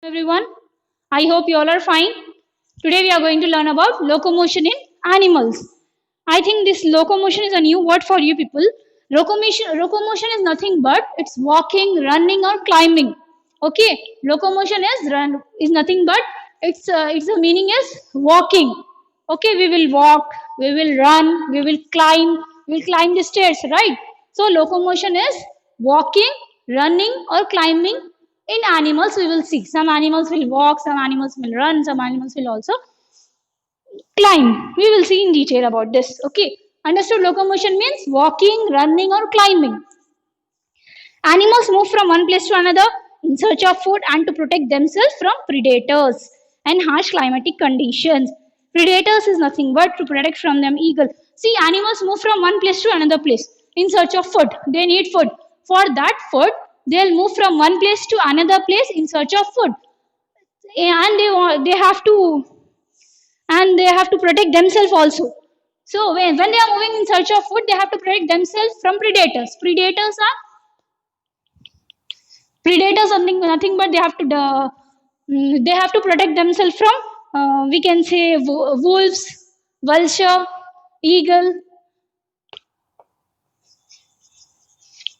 Everyone. I hope you all are fine. Today we are going to learn about locomotion in animals. I think this locomotion is a new word for you people. Locomotion is nothing but it's walking, running, or climbing. Okay, locomotion is nothing but it's the meaning is walking. Okay, we will walk, we will run, we will climb the stairs, right? So locomotion is walking, running, or climbing. In animals we will see some animals will walk, some animals will run, some animals will also climb. We will see in detail about this. Okay, understood? Locomotion means walking, running, or climbing. Animals move from one place to another in search of food and to protect themselves from predators and harsh climatic conditions. Predators is nothing but to protect from them eagle. See, animals move from one place to another place in search of food. They need food. For that food, they'll move from one place to another place in search of food. And they have to protect themselves also. So when they are moving in search of food, they have to protect themselves from predators. Predators something nothing but they have to protect themselves from we can say wolves, vulture, eagle.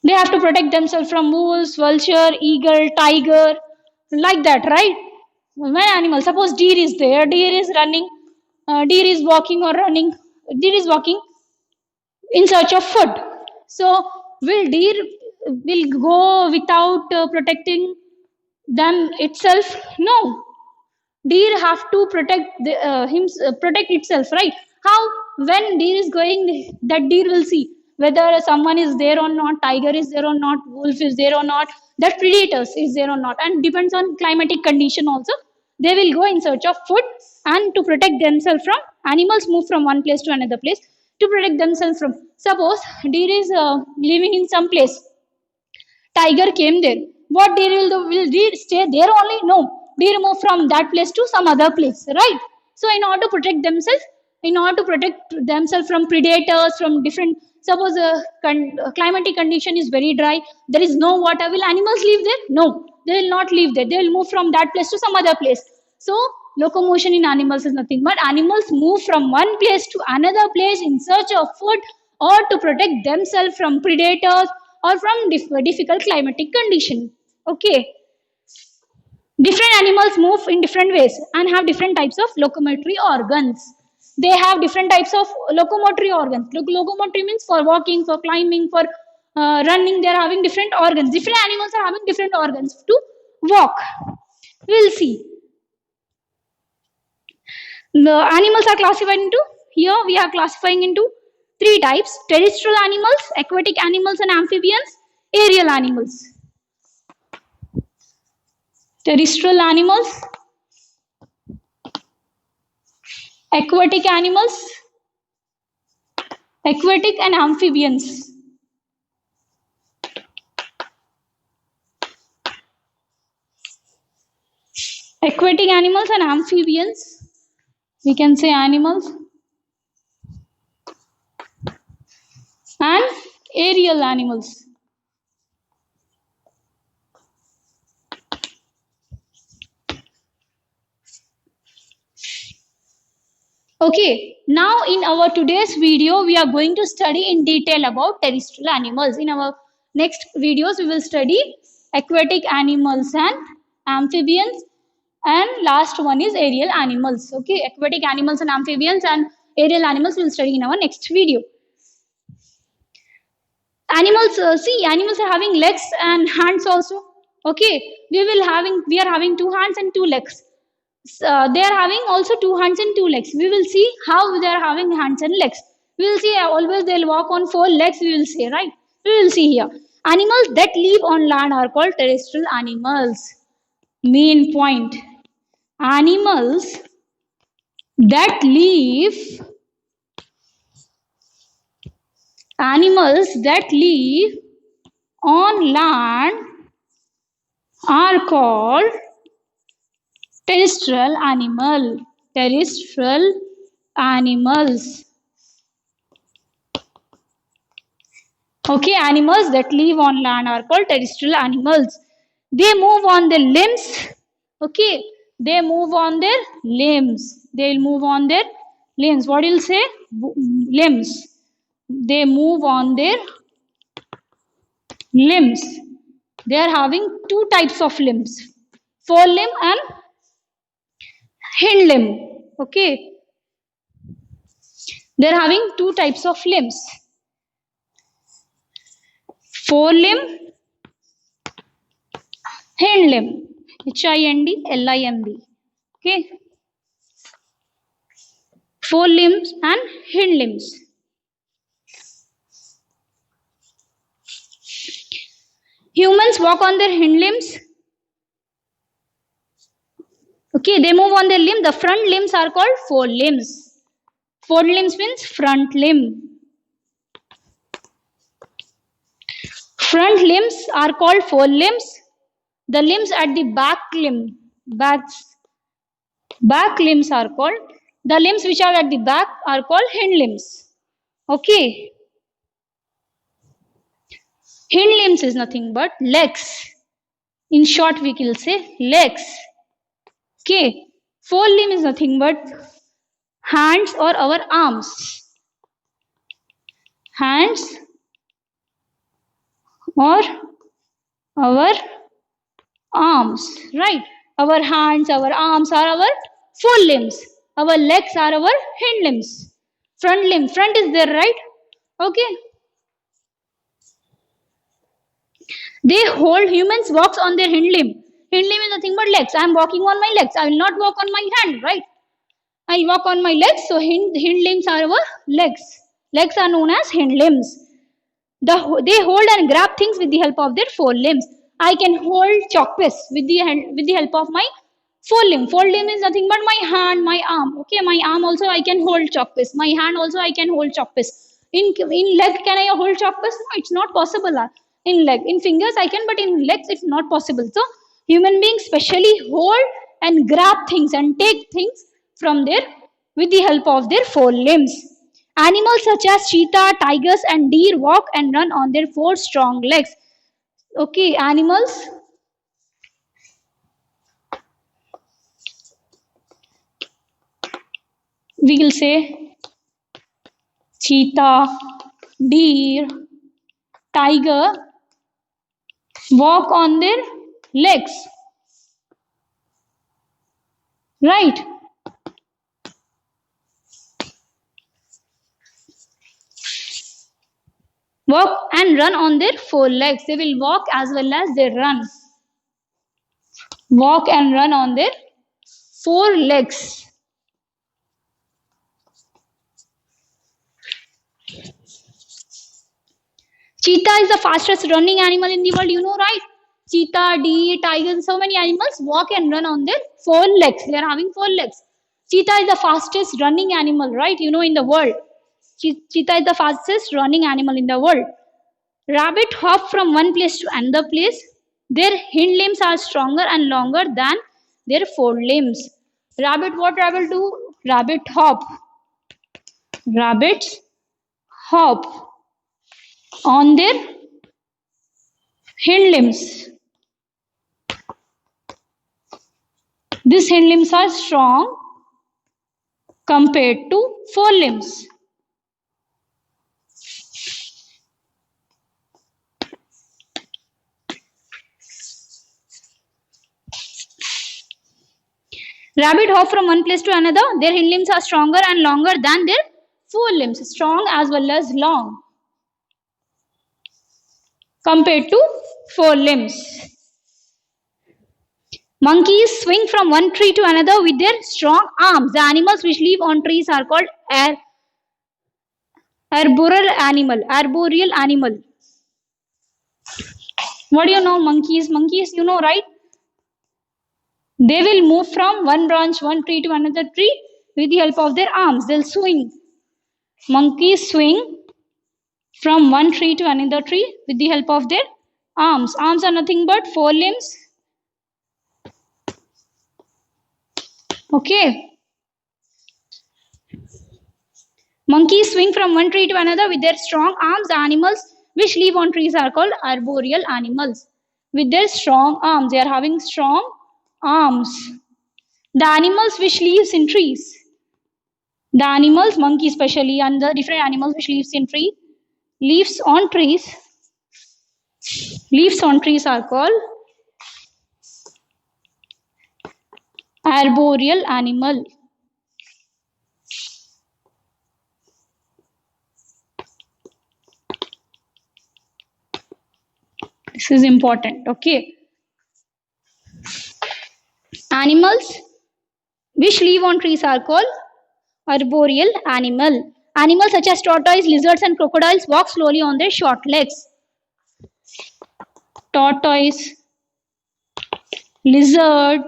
They have to protect themselves from wolves, vulture, eagle, tiger, like that, right? When animal, suppose deer is there, deer is running, deer is walking or running, deer is walking in search of food. So will deer will go without protecting them itself? No, deer have to protect itself, right? How? When deer is going, that deer will see whether someone is there or not, tiger is there or not, wolf is there or not, that predators is there or not, and depends on climatic condition also. They will go in search of food and to protect themselves from animals move from one place to another place to protect themselves from. Suppose deer is living in some place, tiger came there. What deer will do? Will deer stay there only? No. Deer move from that place to some other place, right? So in order to protect themselves, from predators, from different, suppose climatic condition is very dry, there is no water, will animals live there? No, they will not live there. They will move from that place to some other place. So locomotion in animals is nothing but animals move from one place to another place in search of food or to protect themselves from predators or from difficult climatic condition. Okay, different animals move in different ways and have different types of locomotory organs. They have different types of locomotory organs. Locomotory means for walking, for climbing, for running. They are having different organs. Different animals are having different organs to walk. We'll see. The animals are classified into, here we are classifying into three types: terrestrial animals, aquatic animals and amphibians, aerial animals. Terrestrial animals, aquatic animals, aquatic and amphibians. Aquatic animals and amphibians, we can say animals, and aerial animals. Okay, now in our today's video, we are going to study in detail about terrestrial animals. In our next videos, we will study aquatic animals and amphibians, and last one is aerial animals. Okay, aquatic animals and amphibians and aerial animals we will study in our next video. Animals, see, animals are having legs and hands also. Okay, we are having two hands and two legs. They are having also two hands and two legs. We will see how they are having hands and legs. We will see always they'll walk on four legs. We will see, right? We will see here. Animals that live on land are called terrestrial animals. Main point. Animals that live on land are called terrestrial animals. Okay, animals that live on land are called terrestrial animals. They move on their limbs Okay, they move on their limbs. They will move on their limbs. What you'll say? Limbs. They move on their limbs. They are having two types of limbs, forelimb and hind limb. Okay, they are having two types of limbs, forelimb, hind limb. HIND LIMB. Okay, forelimbs and hind limbs. Humans walk on their hind limbs. Okay, they move on their limb. The front limbs are called forelimbs. Forelimbs means front limb. Front limbs are called forelimbs. The limbs at the back limbs are called, the limbs which are at the back are called hind limbs. Okay. Hind limbs is nothing but legs. In short, we will say legs. Okay. Forelimb is nothing but hands or our arms. Hands or our arms, right? Our hands, our arms are our forelimbs. Our legs are our hind limbs. Front limb, front is there, right? Okay. They hold, humans walks on their hind limb. Hind limb is nothing but legs. I am walking on my legs. I will not walk on my hand, right? I walk on my legs, so hind limbs are our legs. Legs are known as hind limbs. They hold and grab things with the help of their forelimbs. I can hold chalkpiece with the help of my forelimb. Forelimb is nothing but my hand, my arm. Okay, my arm also I can hold chalkpiece. My hand also I can hold chalkpiece. In leg, can I hold chalkpiece? No, it's not possible. In leg, in fingers I can, but in legs it's not possible. So human beings specially hold and grab things and take things from their with the help of their forelimbs. Animals such as cheetah, tigers and deer walk and run on their four strong legs. Okay, animals. We will say cheetah, deer, tiger walk on their legs. Right? Walk and run on their four legs. They will walk as well as they run. Walk and run on their four legs. Cheetah is the fastest running animal in the world, you know, right? Cheetah, deer, tigers, so many animals walk and run on their four legs. They are having four legs. Cheetah is the fastest running animal, right? You know, in the world. Cheetah is the fastest running animal in the world. Rabbit hop from one place to another place. Their hind limbs are stronger and longer than their forelimbs. Rabbit, what rabbit do? Rabbit hop. Rabbits hop on their hind limbs. These hind limbs are strong compared to forelimbs. Rabbit hop from one place to another. Their hind limbs are stronger and longer than their forelimbs. Strong as well as long compared to forelimbs. Monkeys swing from one tree to another with their strong arms. The animals which live on trees are called arboreal animal. What do you know, monkeys? Monkeys, you know, right? They will move from one branch, one tree to another tree with the help of their arms. They'll swing. Monkeys swing from one tree to another tree with the help of their arms. Arms are nothing but forelimbs. Okay. Monkeys swing from one tree to another with their strong arms. The animals which live on trees are called arboreal animals. With their strong arms, they are having strong arms. The animals which lives in trees. The animals, monkey especially, and the different animals which lives in tree, leaves on trees. Leaves on trees are called arboreal animal. This is important. Okay. Animals which live on trees are called arboreal animal. Animals such as tortoise, lizards, and crocodiles walk slowly on their short legs. Tortoise, lizard,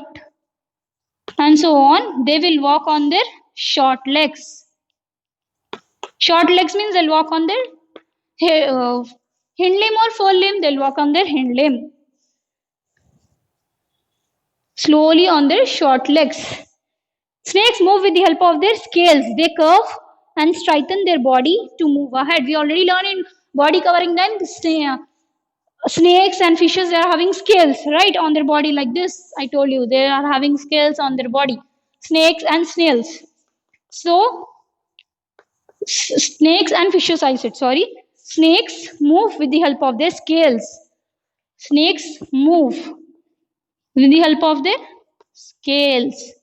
and so on, they will walk on their short legs. Short legs means they'll walk on their hind limb or fore limb, they'll walk on their hind limb. Slowly on their short legs. Snakes move with the help of their scales. They curve and straighten their body to move ahead. We already learned in body covering then snakes and fishes, they are having scales, right, on their body like this. I told you they are having scales on their body. Snakes and snails. So snakes and fishes, I said, sorry. Snakes move with the help of their scales. Snakes move with the help of their scales.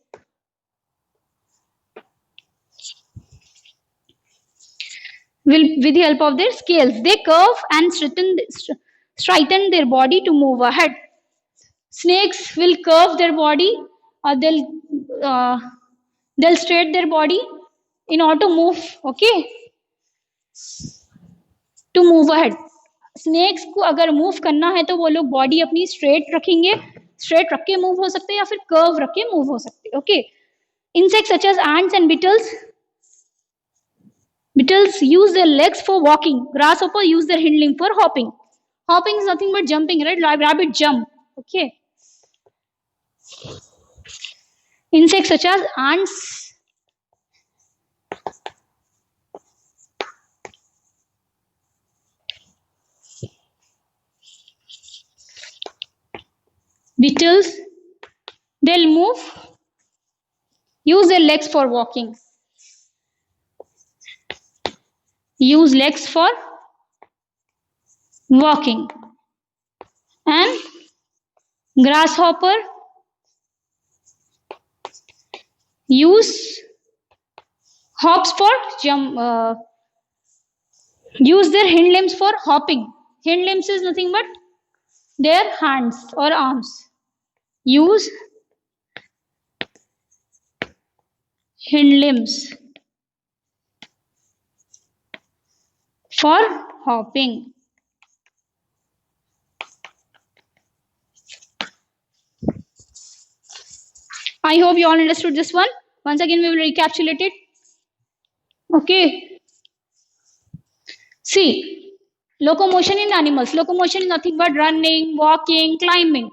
With the help of their scales, they curve and straighten their body to move ahead. Snakes will curve their body, or they'll straighten their body in order to move, okay, to move ahead. Snakes को अगर move करना है तो वो लोग body अपनी straight रखेंगे, straight रख के मूव हो सकते हैं या फिर कर्व रख के मूव हो सकते हैं. Okay. Insects such as ants and beetles use their legs for walking. Grasshopper use their hind limb for hopping. Hopping is nothing but jumping, right? Rabbit jump. Okay. Insects such as ants, beetles, they'll move, use their legs for walking. Use legs for walking. And grasshopper use hops for jump. Use their hind limbs for hopping. Hind limbs is nothing but their hands or arms. Use hind limbs for hopping. I hope you all understood this one. Once again, we will recapitulate it. Okay. See, locomotion in animals. Locomotion is nothing but running, walking, climbing.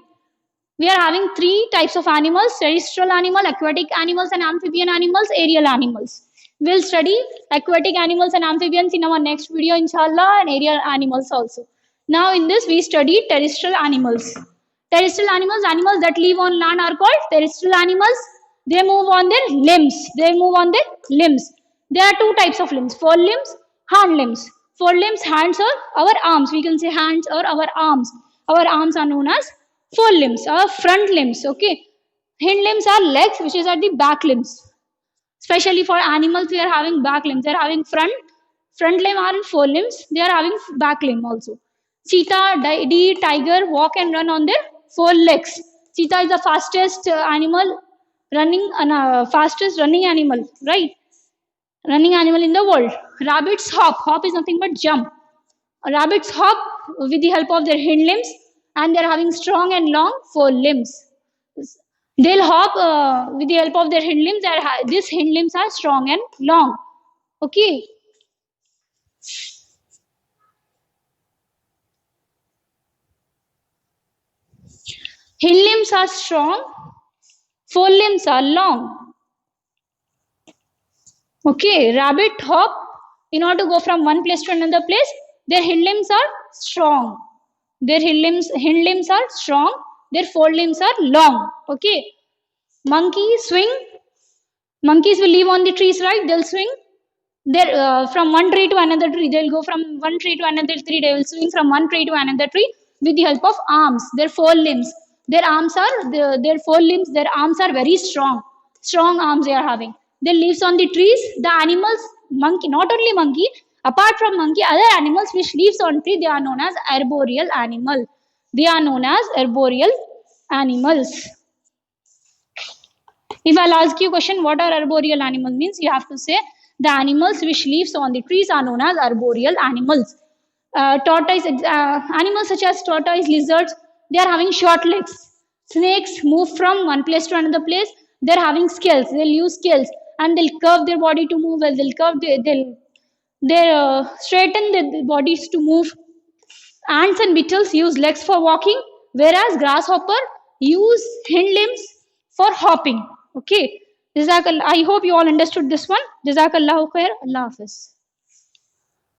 We are having three types of animals: terrestrial animal, aquatic animals, and amphibian animals, aerial animals. We'll study aquatic animals and amphibians in our next video, inshallah, and aerial animals also. Now in this, we study terrestrial animals. Terrestrial animals, animals that live on land are called terrestrial animals. They move on their limbs. They move on their limbs. There are two types of limbs: fore limbs, hand limbs. Fore limbs, hands or our arms. We can say hands or our arms. Our arms are known as fore limbs, our front limbs. Okay. Hind limbs are legs, which is at the back limbs. Especially for animals, we are having back limbs. They are having front limb are in fore limbs. They are having back limb also. Cheetah, deer, tiger walk and run on their four legs. Cheetah is the fastest animal running, fastest running animal, right? Running animal in the world. Rabbits hop. Hop is nothing but jump. Rabbits hop with the help of their hind limbs, and they are having strong and long fore limbs. They'll hop with the help of their hind limbs. These hind limbs are strong and long. Okay. Hind limbs are strong, fore limbs are long. Okay, rabbit hop in order to go from one place to another place. Their hind limbs are strong. Their hind limbs are strong, Their forelimbs are long. Okay. Monkey swing. Monkeys will live on the trees, right? They'll swing. They're from one tree to another tree. They'll go from one tree to another tree. They will swing from one tree to another tree with the help of arms. Their forelimbs. Their forelimbs. Their arms are very strong. Strong arms they are having. They lives on the trees. The animals, monkey, not only monkey. Apart from monkey, other animals which lives on tree, they are known as arboreal animal. They are known as arboreal animals. If I'll ask you a question, what are arboreal animals means, you have to say the animals which lives on the trees are known as arboreal animals. Animals such as tortoise, lizards, they are having short legs. Snakes move from one place to another place. They're having scales. They'll use scales and they'll curve their body to move. They'll curve. They'll straighten their bodies to move. Ants and beetles use legs for walking, whereas grasshopper use hind limbs for hopping. Okay. I hope you all understood this one. Jazakallahu khair. Allah Hafiz.